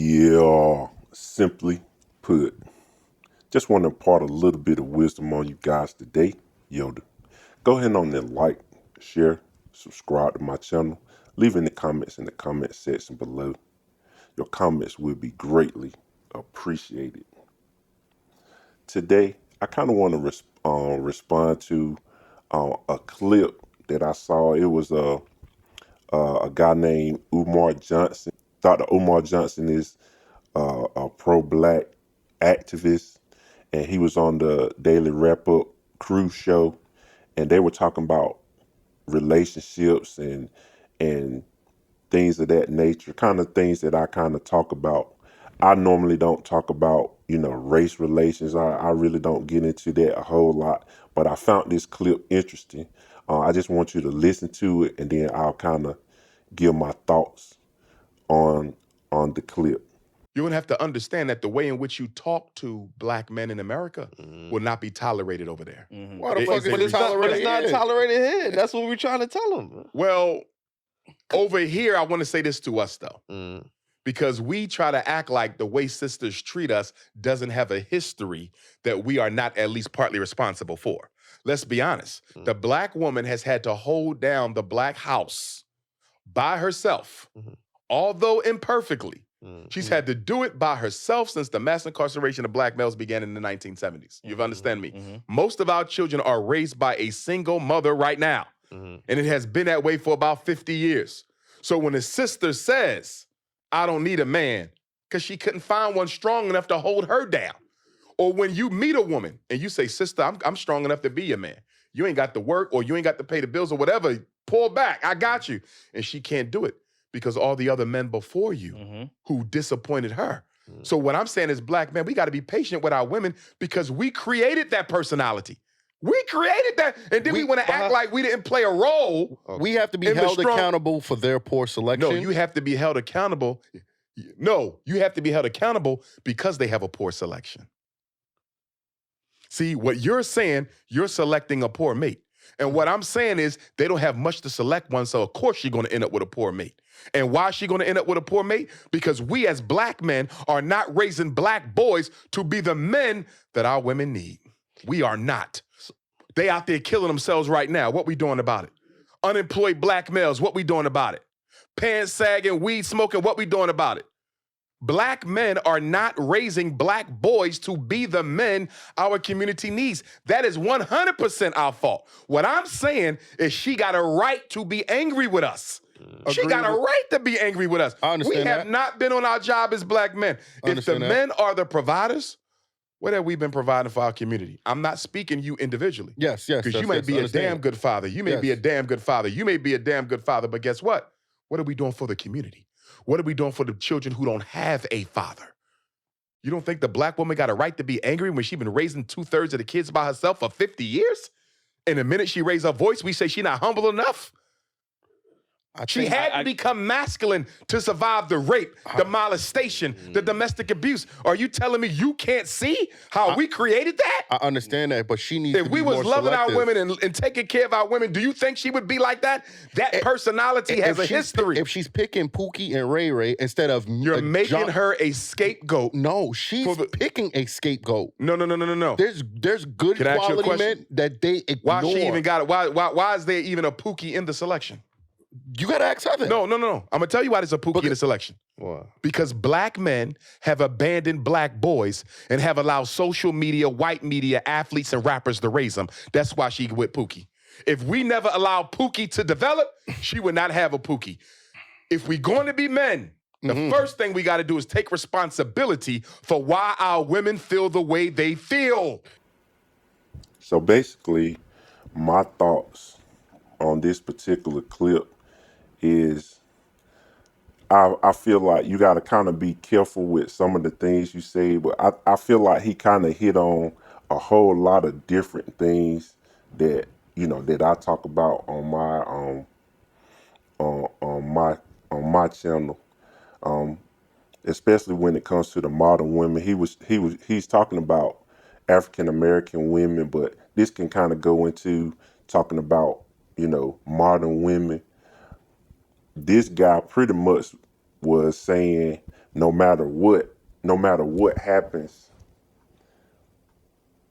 Yeah, simply put, just want to impart a little bit of wisdom on you guys today. Yoda, go ahead on and like, share, subscribe to my channel. Leave in the comments in the comment section below. Your comments will be greatly appreciated. Today, I kind of want to respond to a clip that I saw. It was a guy named Umar Johnson. Dr. Umar Johnson is a pro-black activist, and he was on the DailyRapUpCrew show, and they were talking about relationships and things of that nature, kind of things that I kind of talk about. I normally don't talk about, race relations. I really don't get into that a whole lot, but I found this clip interesting. I just want you to listen to it, and then I'll kind of give my thoughts on the clip. You're going to have to understand that the way in which you talk to black men in America will not be tolerated over there. Why the fuck is it tolerated? It's not tolerated here. That's what we're trying to tell them. Well, over here, I want to say this to us, though. Because we try to act like the way sisters treat us doesn't have a history that we are not at least partly responsible for. Let's be honest. The black woman has had to hold down the black house by herself, although imperfectly. She's had to do it by herself since the mass incarceration of black males began in the 1970s. You understand me? Most of our children are raised by a single mother right now. And it has been that way for about 50 years. So when a sister says, I don't need a man, because she couldn't find one strong enough to hold her down. Or when you meet a woman and you say, sister, I'm strong enough to be your man. You ain't got to work or you ain't got to pay the bills or whatever. Pull back, I got you. And she can't do it because all the other men before you who disappointed her. So what I'm saying is, black men, we got to be patient with our women because we created that personality. We created that, and then we want to act like we didn't play a role. We have to be held accountable for their poor selection. No, you have to be held accountable. No, you have to be held accountable because they have a poor selection. See, what you're saying, you're selecting a poor mate. And what I'm saying is they don't have much to select one, so of course she's going to end up with a poor mate. And why is she going to end up with a poor mate? Because we as black men are not raising black boys to be the men that our women need. We are not. They out there killing themselves right now. What we doing about it? Unemployed black males, what we doing about it? Pants sagging, weed smoking, what we doing about it? Black men are not raising black boys to be the men our community needs. That is 100% our fault. What I'm saying is she got a right to be angry with us. She got a right to be angry with us. I understand we have not been on our job as black men. If the men are the providers, what have we been providing for our community? I'm not speaking you individually. Yes. Because you may be a damn good father. You may be a damn good father. You may be a damn good father, but guess what? What are we doing for the community? What are we doing for the children who don't have a father? You don't think the black woman got a right to be angry when she's been raising 2/3 of the kids by herself for 50 years? And the minute she raised her voice, we say she's not humble enough? She had to become masculine to survive the rape, the molestation, the domestic abuse. Are you telling me you can't see how we created that? I understand that, but she needs to be more If we was loving selective. our women and taking care of our women, do you think she would be like that? That personality has a history. If she's picking Pookie and Ray Ray instead of You're making her a scapegoat. No, she's picking a scapegoat. No. There's good quality men that they ignore. Why she even got it? Why is there even a Pookie in the selection? You gotta ask her that. No. I'm gonna tell you why there's a Pookie in the selection. Why? Because black men have abandoned black boys and have allowed social media, white media, athletes, and rappers to raise them. That's why she with Pookie. If we never allowed Pookie to develop, she would not have a Pookie. If we're going to be men, the first thing we got to do is take responsibility for why our women feel the way they feel. So basically, my thoughts on this particular clip is I feel like you got to kind of be careful with some of the things you say, but I feel like he kind of hit on a whole lot of different things that that I talk about on my channel, especially when it comes to the modern women. He's talking about African American women, but this can kind of go into talking about modern women. This guy pretty much was saying no matter what happens,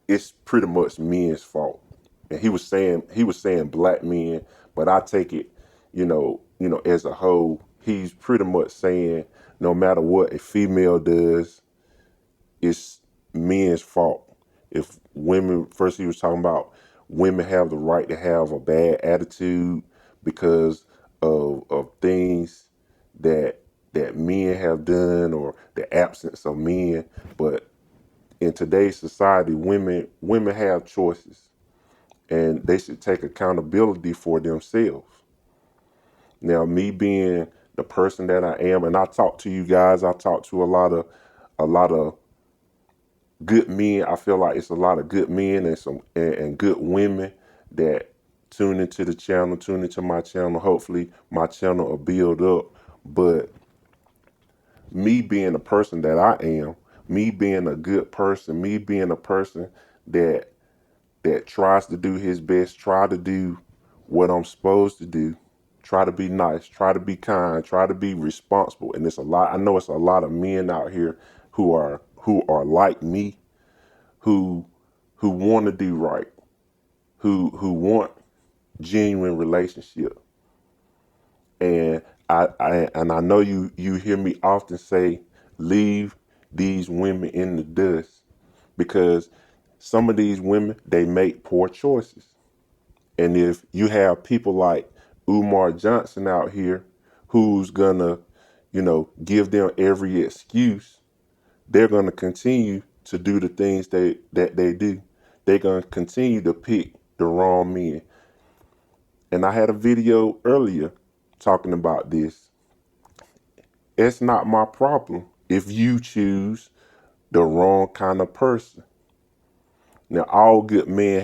it's pretty much men's fault. And he was saying black men, but I take it, as a whole, he's pretty much saying no matter what a female does, it's men's fault. If women, first he was talking about women have the right to have a bad attitude because of things that men have done or the absence of men. But in today's society, women have choices and they should take accountability for themselves. Now, me being the person that I am, and I talk to you guys, I talk to a lot of good men. I feel like it's a lot of good men and good women that tune into the channel, tune into my channel. Hopefully my channel will build up. But me being the person that I am, me being a good person, me being a person that tries to do his best, try to do what I'm supposed to do, try to be nice, try to be kind, try to be responsible. And I know it's a lot of men out here who are like me, who want to do right, who want genuine relationship. And I know you hear me often say, leave these women in the dust, because some of these women, they make poor choices. And if you have people like Umar Johnson out here who's gonna, give them every excuse, they're gonna continue to do the things that they do. They're gonna continue to pick the wrong men. And I had a video earlier talking about this. It's not my problem if you choose the wrong kind of person. Now, all good men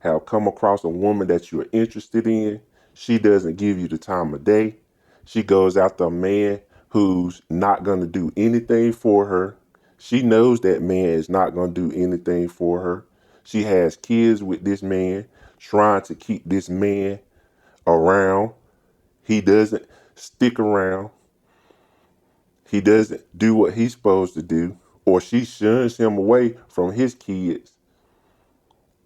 have come across a woman that you're interested in. She doesn't give you the time of day. She goes after a man who's not going to do anything for her. She knows that man is not going to do anything for her. She has kids with this man, trying to keep this man around. He doesn't stick around. He doesn't do what he's supposed to do, or she shuns him away from his kids.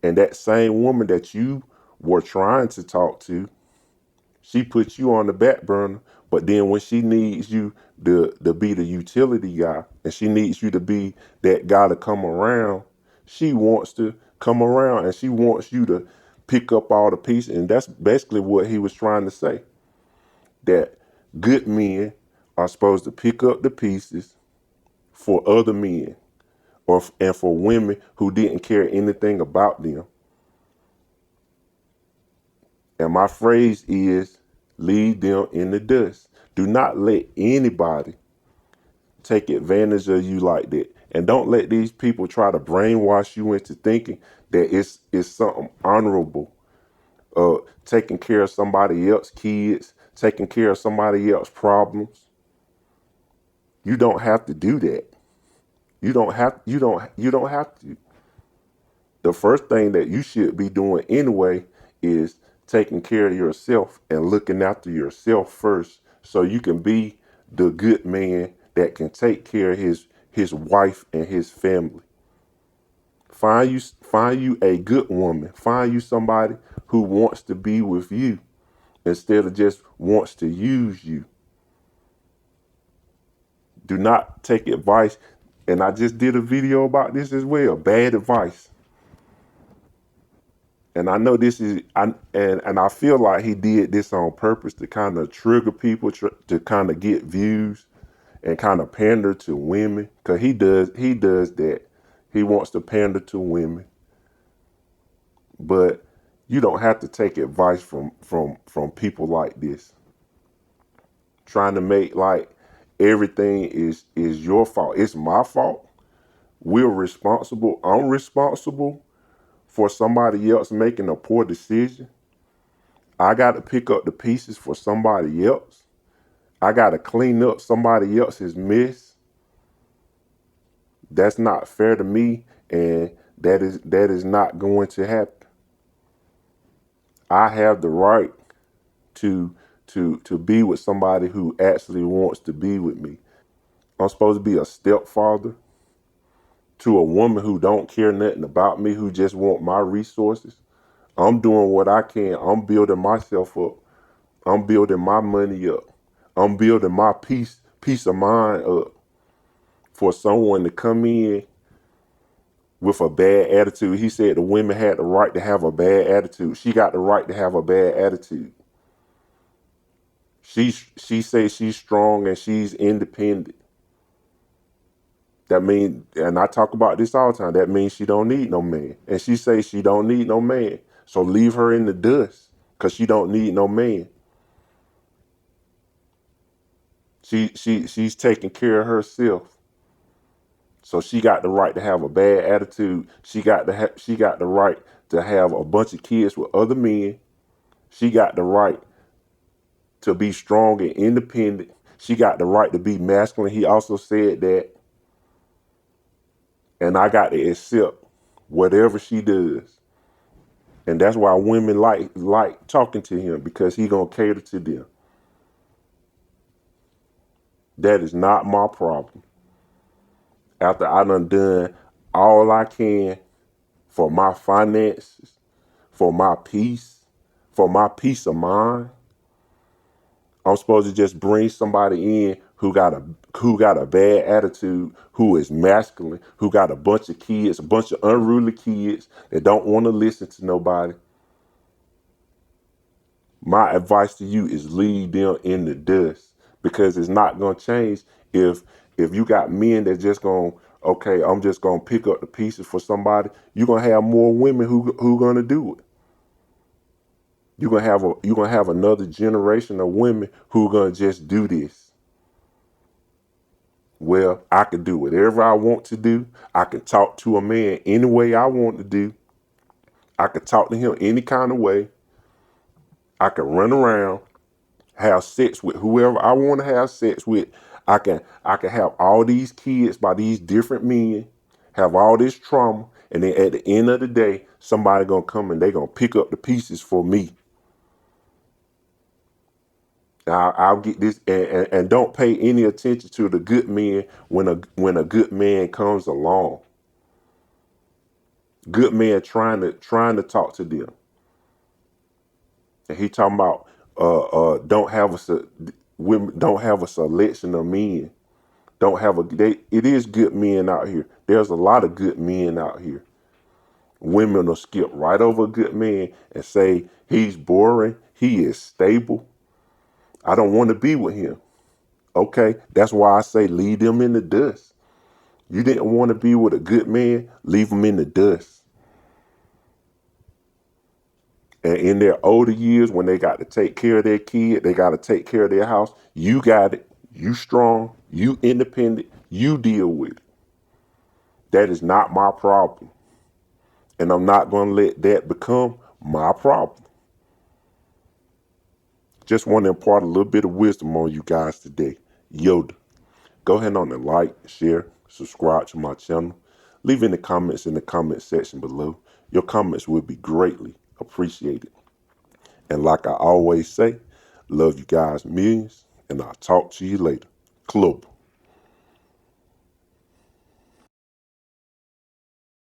And that same woman that you were trying to talk to, she puts you on the back burner. But then when she needs you to be the utility guy, and she needs you to be that guy to come around, she wants to come around and she wants you to pick up all the pieces. And that's basically what he was trying to say. That good men are supposed to pick up the pieces for other men, and for women who didn't care anything about them. And my phrase is, leave them in the dust. Do not let anybody take advantage of you like that. And don't let these people try to brainwash you into thinking that it's something honorable. Taking care of somebody else's kids, taking care of somebody else's problems. You don't have to do that. You don't have to. The first thing that you should be doing anyway is taking care of yourself and looking after yourself first, so you can be the good man that can take care of his wife and his family. Find you a good woman. Find you somebody who wants to be with you instead of just wants to use you. Do not take advice. And I just did a video about this as well. Bad advice. And I know this is, and I feel like he did this on purpose to kind of trigger people, to kind of get views and kind of pander to women. Cause he does that. He wants to pander to women. But you don't have to take advice from people like this, trying to make like everything is your fault. It's my fault. We're responsible. I'm responsible for somebody else making a poor decision. I got to pick up the pieces for somebody else. I got to clean up somebody else's mess. That's not fair to me, and that is not going to happen. I have the right to be with somebody who actually wants to be with me. I'm supposed to be a stepfather to a woman who don't care nothing about me, who just want my resources. I'm doing what I can. I'm building myself up. I'm building my money up. I'm building my peace of mind up for someone to come in with a bad attitude. He said the women had the right to have a bad attitude. She got the right to have a bad attitude. She says she's strong and she's independent. That means, and I talk about this all the time, that means she don't need no man. And she says she don't need no man. So leave her in the dust because she don't need no man. She's taking care of herself. So she got the right to have a bad attitude. She got the right to have a bunch of kids with other men. She got the right to be strong and independent. She got the right to be masculine. He also said that. And I got to accept whatever she does. And that's why women like talking to him, because he gonna cater to them. That is not my problem. After I done all I can for my finances, for my peace of mind, I'm supposed to just bring somebody in who got a bad attitude, who is masculine, who got a bunch of kids, a bunch of unruly kids that don't want to listen to nobody. My advice to you is leave them in the dust, because it's not gonna change if you got men that just gonna, okay, I'm just gonna pick up the pieces for somebody. You're gonna have more women who gonna do it. You're gonna have another generation of women who are gonna just do this. Well, I can do whatever I want to do. I can talk to a man any way I want to do. I can talk to him any kind of way. I can run around, have sex with whoever I want to have sex with. I can have all these kids by these different men, have all this trauma, and then at the end of the day, somebody gonna come and they gonna pick up the pieces for me. I'll get this, and don't pay any attention to the good men when a good man comes along. Good man trying to talk to them, and he talking about women don't have a selection of men. It is good men out here. There's a lot of good men out here. Women will skip right over a good man and say he's boring, he is stable, I don't want to be with him. Okay, that's why I say leave them in the dust. You didn't want to be with a good man, leave them in the dust. And in their older years, when they got to take care of their kid, they got to take care of their house, you got it. You strong, you independent, you deal with it. That is not my problem. And I'm not going to let that become my problem. Just want to impart a little bit of wisdom on you guys today. Yoda. Go ahead on and like, share, subscribe to my channel. Leave any comments in the comment section below. Your comments will be greatly appreciated. And like I always say, love you guys millions, and I'll talk to you later. Club.